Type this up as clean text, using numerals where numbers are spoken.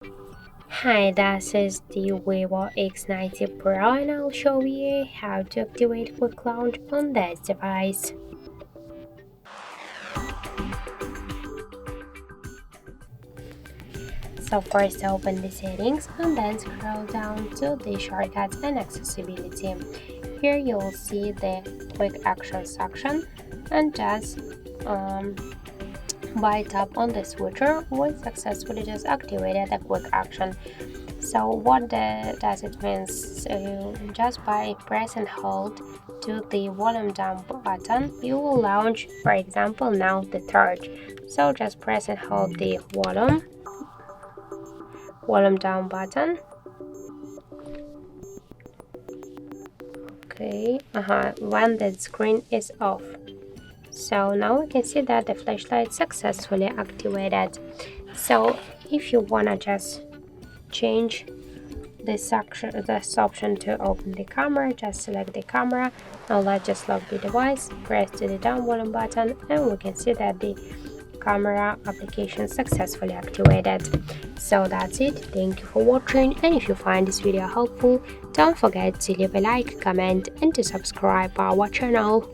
Hi, this is the VIVO X90 Pro and I'll show you how to activate quick launch on this device. So first open the settings and then scroll down to the shortcuts and accessibility. Here you'll see the quick action section and just by tap on the switcher we successfully just activated the quick action. So what does it mean? So just by press and hold to the volume down button, you will launch, for example, now the torch. So just press and hold the volume down button. Okay, when the screen is off. So now we can see that the flashlight successfully activated. So if you wanna just change this option to open the camera, just select the camera. Now let's just lock the device, press the down volume button, and we can see that the camera application successfully activated. So that's it. Thank you for watching, and if you find this video helpful, don't forget to leave a like, comment, and to subscribe our channel.